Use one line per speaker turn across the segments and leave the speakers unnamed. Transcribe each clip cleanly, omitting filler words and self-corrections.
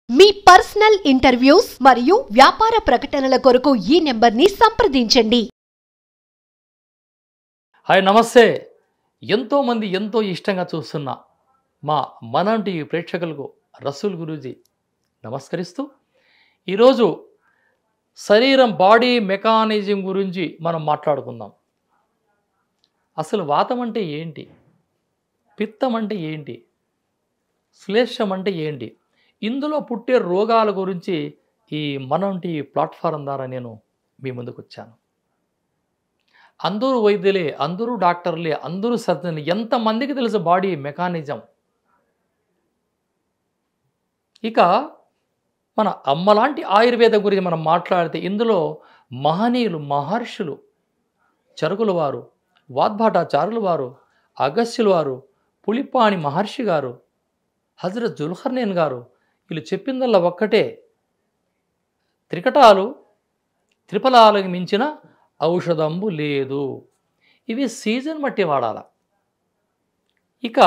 మీ personal interviews మరియు వ్యాపార ప్రకటనల కొరకు ఈ నెంబర్ని సంప్రదించండి.
హాయ్ నమస్తే. ఎంతోమంది ఎంతో ఇష్టంగా చూస్తున్న మా మనం టీవీ ప్రేక్షకులకు రసూల్ గురూజీ నమస్కరిస్తూ ఈరోజు శరీరం బాడీ మెకానిజం గురించి మనం మాట్లాడుకుందాం. అసలు వాతం అంటే ఏంటి, పిత్తం అంటే ఏంటి, శ్లేషం అంటే ఏంటి, ఇందులో పుట్టే రోగాల గురించి ఈ మనం టీవీ ప్లాట్ఫారం ద్వారా నేను మీ ముందుకు వచ్చాను. అందరూ వైద్యులే, అందరూ డాక్టర్లే, అందరూ సర్జన్లు, ఎంతమందికి తెలుసు బాడీ మెకానిజం. ఇక మన అమ్మలాంటి ఆయుర్వేదం గురించి మనం మాట్లాడితే ఇందులో మహనీయులు, మహర్షులు, చరుకుల వారు, వాద్భాటాచారుల వారు, అగస్త్యుల వారు, పులిపాణి మహర్షి గారు, హజరత్ జుల్కర్నైన్ గారు, వీళ్ళు చెప్పిందల్లా ఒక్కటే, త్రికటాలు త్రిఫలాలకు మించిన ఔషధంబు లేదు. ఇవి సీజన్ బట్టి వాడాల. ఇక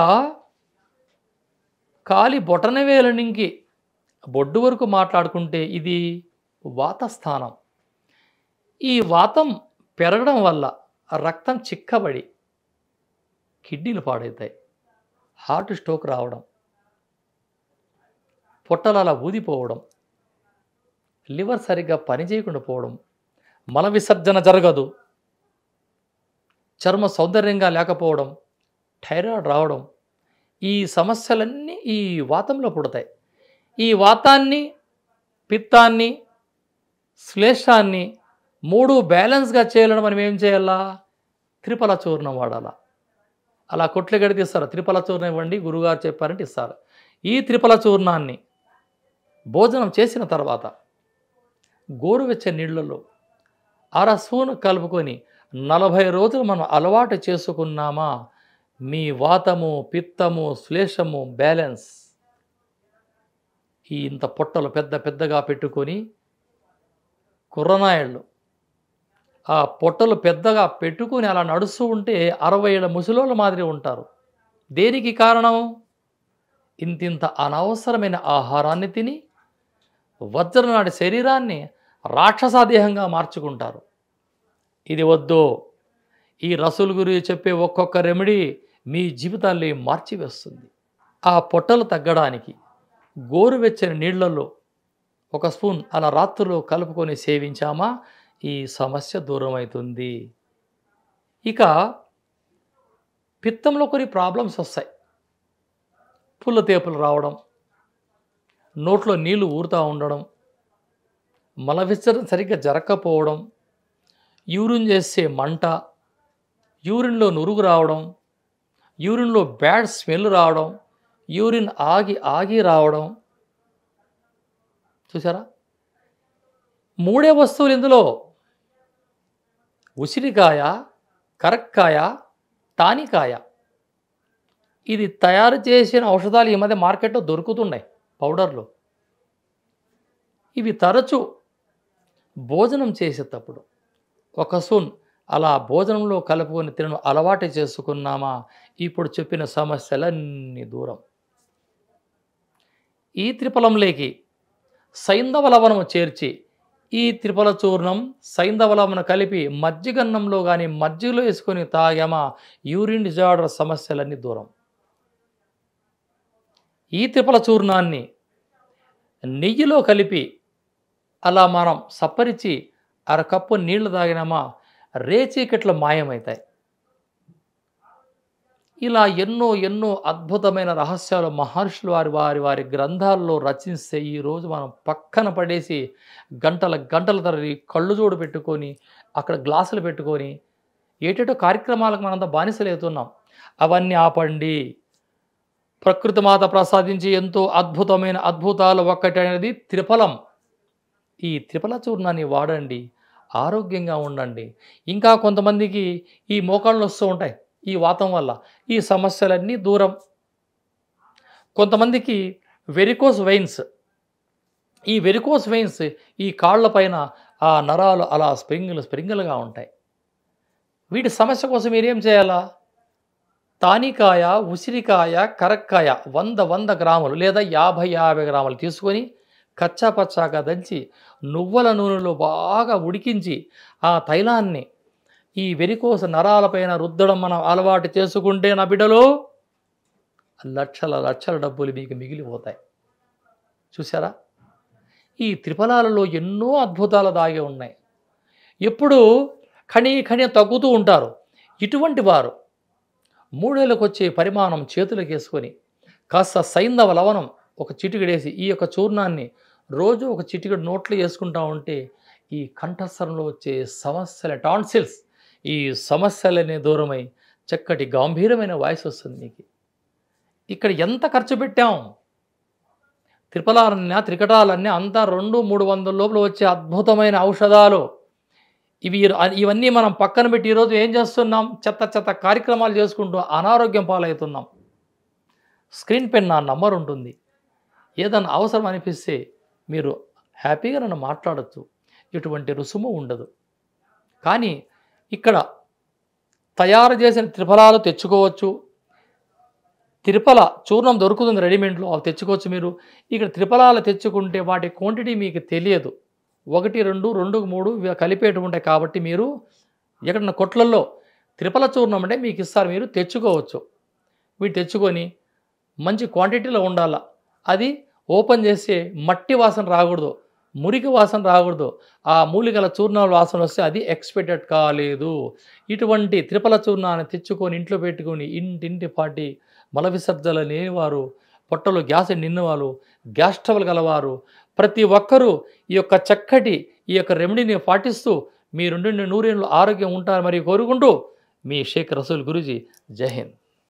కాలి బొటనవేలు నుంచి బొడ్డు వరకు మాట్లాడుకుంటే ఇది వాతస్థానం. ఈ వాతం పెరగడం వల్ల రక్తం చిక్కబడి కిడ్నీలు పాడవుతాయి, హార్ట్ స్ట్రోక్ రావడం, పొట్టలు అలా ఊదిపోవడం, లివర్ సరిగ్గా పనిచేయకుండా పోవడం, మల విసర్జన జరగదు, చర్మ సౌందర్యంగా లేకపోవడం, థైరాయిడ్ రావడం, ఈ సమస్యలన్నీ ఈ వాతంలో పుడతాయి. ఈ వాతాన్ని, పిత్తాన్ని, శ్లేషాన్ని మూడు బ్యాలెన్స్గా చేయాలని మనం ఏం చేయాలా? త్రిఫల చూర్ణం వాడాలా. అలా కొట్లు గడితే ఇస్తారు, త్రిఫల చూర్ణం ఇవ్వండి గురుగారు చెప్పారంటే ఇస్తారు. ఈ త్రిఫల చూర్ణాన్ని భోజనం చేసిన తర్వాత గోరువెచ్చని నీళ్ళలో అర స్పూన్ కలుపుకొని 40 రోజులు మనం అలవాటు చేసుకున్నామా, మీ వాతము, పిత్తము, శ్లేషము బ్యాలెన్స్. ఈ ఇంత పొట్టలు పెద్ద పెద్దగా పెట్టుకొని కుర్రనాయళ్ళు ఆ పొట్టలు పెద్దగా పెట్టుకొని అలా నడుస్తూ ఉంటే 60 ఏళ్ళ ముసలోళ్ళ మాదిరి ఉంటారు. దేనికి కారణం? ఇంతింత అనవసరమైన ఆహారాన్ని తిని వజ్రనాడి శరీరాన్ని రాక్షసాదేహంగా మార్చుకుంటారు. ఇది వద్దు. ఈ రసూల్ గురించి చెప్పే ఒక్కొక్క రెమెడీ మీ జీవితాన్ని మార్చివేస్తుంది. ఆ పొట్టలు తగ్గడానికి గోరువెచ్చని నీళ్లలో 1 స్పూన్ అలా రాత్రులు కలుపుకొని సేవించామా, ఈ సమస్య దూరం అవుతుంది. ఇక పిత్తంలో కొన్ని ప్రాబ్లమ్స్ వస్తాయి. పుల్ల తేపులు రావడం, నోట్లో నీళ్లు ఊరుతూ ఉండడం, మల విసర్జన సరిగ్గా జరగకపోవడం, యూరిన్ చేసే మంట, యూరిన్లో నురుగు రావడం, యూరిన్లో బ్యాడ్ స్మెల్ రావడం, యూరిన్ ఆగి ఆగి రావడం. చూసారా? 3 వస్తువులు ఇందులో: ఉసిరికాయ, కరక్కాయ, తానికాయ. ఇది తయారు చేసిన ఔషధాలు ఈ మధ్య మార్కెట్లో దొరుకుతున్నాయి పౌడర్లు. ఇవి తరచూ భోజనం చేసేటప్పుడు 1 స్పూన్ అలా భోజనంలో కలుపుకొని తినడం అలవాటు చేసుకున్నామా, ఇప్పుడు చెప్పిన సమస్యలన్నీ దూరం. ఈ త్రిఫలంలోకి సైంధవ లవణము చేర్చి ఈ త్రిఫల చూర్ణం, సైంధవ లవణం కలిపి మజ్జిగన్నంలో కానీ మజ్జిగలో వేసుకొని తాగామా, యూరిన్ డిజార్డర్ సమస్యలన్నీ దూరం. ఈ త్రిఫల చూర్ణాన్ని నెయ్యిలో కలిపి అలా మనం సప్పరించి అరకప్పు నీళ్లు తాగినామా, రేచీకట్లు మాయమవుతాయి. ఇలా ఎన్నో ఎన్నో అద్భుతమైన రహస్యాలు మహర్షులు వారి గ్రంథాల్లో రచిస్తే ఈరోజు మనం పక్కన పడేసి గంటల గంటల తరబడి కళ్ళు జోడు పెట్టుకొని అక్కడ గ్లాసులు పెట్టుకొని ఏటేటో కార్యక్రమాలకు మనంతా బానిసలవుతున్నాం. అవన్నీ ఆపండి. ప్రకృతి మాత ప్రసాదించి ఎంతో అద్భుతమైన అద్భుతాలు ఒక్కటి అనేది త్రిఫలం. ఈ త్రిఫల చూర్ణాన్ని వాడండి, ఆరోగ్యంగా ఉండండి. ఇంకా కొంతమందికి ఈ మోకాళ్ళు వస్తూ ఉంటాయి ఈ వాతం వల్ల, ఈ సమస్యలన్నీ దూరం. కొంతమందికి వెరికోస్ వెయిన్స్, ఈ వెరికోస్ వెయిన్స్ ఈ కాళ్ళ పైన ఆ నరాలు అలా స్ప్రింగులుగా ఉంటాయి. వీటి సమస్య కోసం మీరేం చేయాలా? తానికాయ, ఉసిరికాయ, కరక్కాయ 100 గ్రాములు లేదా 50 గ్రాములు తీసుకొని కచ్చా పచ్చాగా దంచి నువ్వుల నూనెలో బాగా ఉడికించి ఆ తైలాన్ని ఈ వెరికోస నరాలపైన రుద్దడం మనం అలవాటు చేసుకుంటే నా బిడ్డలో లక్షల లక్షల డబ్బులు మీకు మిగిలిపోతాయి. చూసారా? ఈ త్రిఫలాలలో ఎన్నో అద్భుతాలు దాగి ఉన్నాయి. ఎప్పుడు ఖణి తగ్గుతూ ఉంటారు. ఇటువంటి వారు 3 ఏళ్ళకు వచ్చే పరిమాణం చేతులకు వేసుకొని కాస్త సైంధవ లవణం ఒక చిటికెడేసి ఈ యొక్క చూర్ణాన్ని రోజు ఒక చిటికెడు నోట్లో వేసుకుంటా ఉంటే ఈ కంఠస్వరంలో వచ్చే సమస్యల టాన్సిల్స్ ఈ సమస్యలనే దూరమై చక్కటి గంభీరమైన వాయిస్ వస్తుంది మీకు. ఇక్కడ ఎంత ఖర్చు పెట్టాం? త్రిఫలాలన్నీ త్రికటాలన్నీ అంతా 200-300 లోపల వచ్చే అద్భుతమైన ఔషధాలు ఇవన్నీ మనం పక్కన పెట్టి ఈరోజు ఏం చేస్తున్నాం? చెత్త కార్యక్రమాలు చేసుకుంటూ అనారోగ్యం పాలవుతున్నాం. స్క్రీన్ పైన నా నంబర్ ఉంటుంది. ఏదైనా అవసరం అనిపిస్తే మీరు హ్యాపీగా నన్ను మాట్లాడచ్చు. ఎటువంటి రుసుము ఉండదు. కానీ ఇక్కడ తయారు చేసిన త్రిఫలాలు తెచ్చుకోవచ్చు. త్రిఫల చూర్ణం దొరుకుతుంది రెడీమేడ్లో, అవి తెచ్చుకోవచ్చు మీరు. ఇక్కడ త్రిఫలాలు తెచ్చుకుంటే వాటి క్వాంటిటీ మీకు తెలియదు. 1, 2, 2, 3 కలిపేటు ఉంటాయి. కాబట్టి మీరు ఎక్కడన్నా కొట్లల్లో త్రిఫల చూర్ణం అంటే మీకు ఇస్తారు, మీరు తెచ్చుకోవచ్చు. వీటి తెచ్చుకొని మంచి క్వాంటిటీలో ఉండాల. అది ఓపెన్ చేస్తే మట్టి వాసన రాకూడదు, మురికి వాసన రాకూడదు. ఆ మూలికల చూర్ణాల వాసన వస్తే అది ఎక్స్పెక్టెడ్ కాలేదు. ఇటువంటి త్రిఫల చూర్ణాన్ని తెచ్చుకొని ఇంట్లో పెట్టుకొని ఇంటింటిపాటి మల విసర్జన లేనివారు, పొట్టలో గ్యాస్ నిన్నవారు, గ్యాస్ ట్రబుల్ గలవారు ప్రతి ఒక్కరూ ఈ యొక్క చక్కటి ఈ యొక్క రెమెడీని పాటిస్తూ మీ 2 100 ఏళ్ళు ఆరోగ్యం ఉంటారు మరి కోరుకుంటూ మీ షేక్ రసూల్ గురూజీ. జై హింద్.